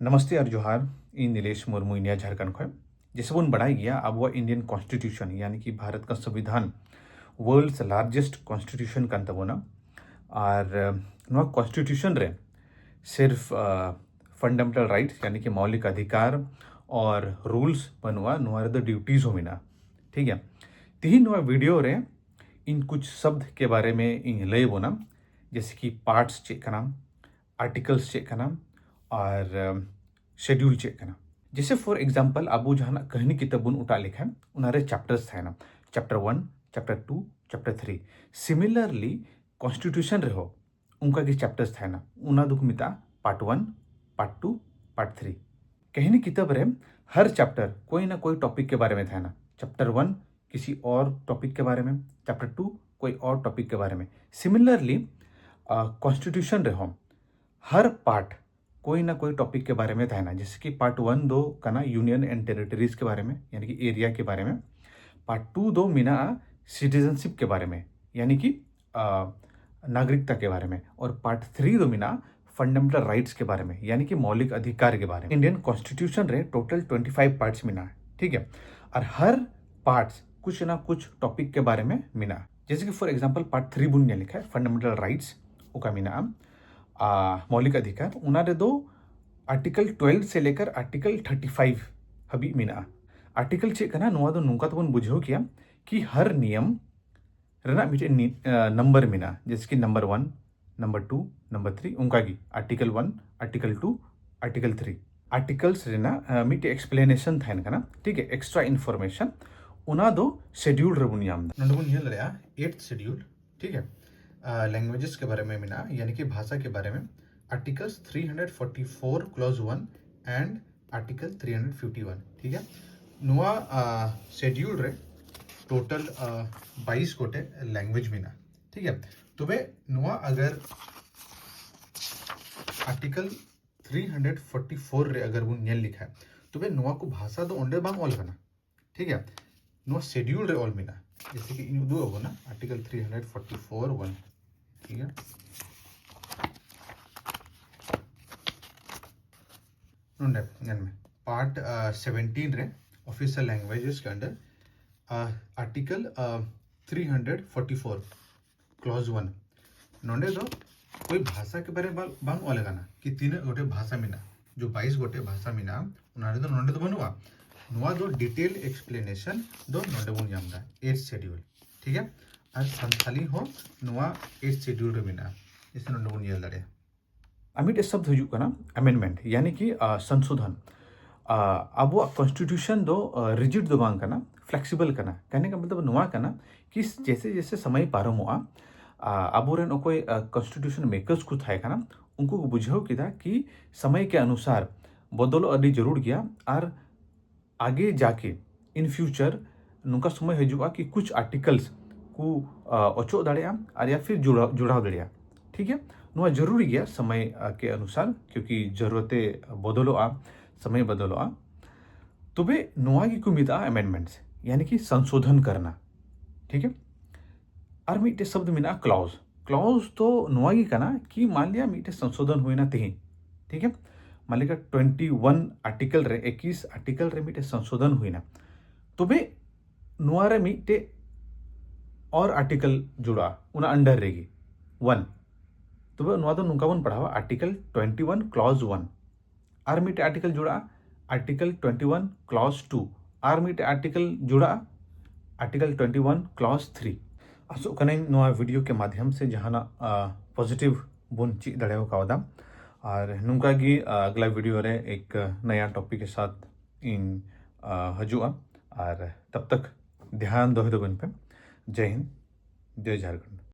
नमस्ते और जोहार इन नीलेश मुर्मू इंडिया झारखंड खो जैसे बन बड़ाई गया अब इंडियन कॉन्स्टिट्यूशन यानी कि भारत का संविधान वर्ल्ड्स लार्जेस्ट कॉन्स्टिट्यूशन कान तबोना और कॉन्स्टिट्यूशन रे सिर्फ फंडामेंटल राइट्स यानी कि मौलिक अधिकार और रूल्स बनवा नुआ ड्यूटीज हो मिना ठीक है तीन नुआ वीडियो रे इन कुछ शब्द के बारे में इन लय बोना जैसे कि पार्ट्स चेक का नाम आर्टिकल्स चेक का नाम और शेड्यूल चेक करना जैसे फॉर एग्जांपल अब जहाँ कहनी किताब बन उठा लिखा है उनारे चैप्टर्स थे ना chapter 1 chapter 2 chapter 3 similarly constitution रहो उनका के चैप्टर्स थे ना उना दुख मिता पार्ट 1 पार्ट 2 पार्ट 3 कहनी किताब रे हर चैप्टर कोई ना कोई टॉपिक के बारे में था ना चैप्टर 1 किसी और टॉपिक के बारे में चैप्टर 2 कोई और टॉपिक के बारे में सिमिलरली कॉन्स्टिट्यूशन रहो हर पार्ट कोई ना कोई टॉपिक के बारे में था ना जैसे कि पार्ट 1 दो का ना यूनियन एंड टेरिटरीज के बारे में यानी कि एरिया के बारे में पार्ट 2 दो मीना सिटीजनशिप के बारे में यानी कि नागरिकता के बारे में और पार्ट 3 दो मीना फंडामेंटल राइट्स के बारे में यानी कि मौलिक अधिकार के बारे में इंडियन कॉन्स्टिट्यूशन रे टोटल 25 पार्ट्स मीना ठीक है और हर पार्ट्स कुछ ना कुछ टॉपिक के बारे में मीना जैसे कि फॉर एग्जाम्पल पार्ट 3 बुन लिखा है फंडामेंटल राइट्स का मीना मौलिक अधिकार उन्होंने दो आर्टिकल 12 से लेकर आर्टिकल 35 हबी मीना आर्टिकल चेक करना नुआ दो नुका तो बन बुझो किया कि हर नियम रेना मिटे नंबर मीना जैसे कि नंबर 1 नंबर 2 नंबर 3 उनका की आर्टिकल 1 आर्टिकल 2 आर्टिकल 3 आर्टिकल्स रेना मिटे एक्सप्लेनेशन था इनका ना ठीक है एक्स्ट्रा इन्फॉर्मेशन उना दो शेड्यूल रबुनियाम नंदबुन ये लड़या 8th शेड्यूल ठीक है लैंग्वेजेस के बारे में मिना यानी कि भाषा के बारे में आर्टिकल्स 344 क्लॉज 1 एंड आर्टिकल 351 ठीक है नुआ शेड्यूल रे टोटल 22 गोटे लैंग्वेज मिना ठीक है तो वे नुआ अगर आर्टिकल 344 रे अगर वो नेल लिखा है तो वे नुआ को भाषा दो ओंडे बांग ऑल करना ठीक है नुआ शेड्यूल रे ऑल मिना जैसे कि इन दो होगा ना आर्टिकल 344 1 ठीक है में पार्ट 17 रे ऑफिशियल लैंग्वेजेस के अंडर आर्टिकल 344 क्लॉज 1 नोंडे दो कोई भाषा के बारे में बांग वाले गाना कि 3 गोटे भाषा मिना जो 22 गोटे भाषा मिना उन्होंने तो नोंडे तो बनवा नुआ दो डिटेल एक्सप्लेनेशन दो नोंडे बन जामदा 8th शेड्यूल ठीक है और संथाली हो नुआ 8th शेड्यूल रे मिना इसे नोंडे बन येल दड़े अमिट शब्द हुजू कना अमेंडमेंट यानी कि संशोधन अब कॉन्स्टिट्यूशन दो रिजिड दो बांग कना फ्लेक्सिबल कना कहने का मतलब नुआ कना कि जैसे जैसे समय पारम हुआ अब कोई कॉन्स्टिट्यूशन मेकर्स को था कना उनको बुझाव किया कि समय के अनुसार बदलो अभी जरूर गया और आगे जाके इन फ्यूचर नुका समय हजूगा कि कुछ आर्टिकल्स को अचो दाड़िया और या फिर जुड़ाव दाड़िया ठीक है नुआ जरूरी गया समय के अनुसार क्योंकि जरूरतें बदलोआ समय बदलोआ तो वे नुआ की कुमिता अमेंडमेंट्स यानी कि संशोधन करना ठीक है और मीटे शब्द मिना क्लॉज क्लॉज तो नुआ की करना कि मान लिया मीटे संशोधन हुए ना तीन ठीक है मान लिया 21 आर्टिकल रे 21 आर्टिकल रे मीटे संशोधन हुई ना तो वे नुआ रे मीटे और आर्टिकल जुड़ा उना अंडर रहेगी 1 तो वे नुआ तो नुका बन पढ़ावा आर्टिकल 21 क्लॉज 1 आर मीटे आर्टिकल जुड़ा आर्टिकल 21 क्लॉज 2 आर मीटे आर्टिकल जुड़ा आर्टिकल 21 क्लॉज 3 आसो कने नुआ वीडियो के माध्यम से जहाना पॉजिटिव बुन ची दड़ेव कावदा और नुका की अगला वीडियो रे एक नया टॉपिक के साथ इन हजूआ और तब तक ध्यान दो पे जय हिंद जय झारखंड।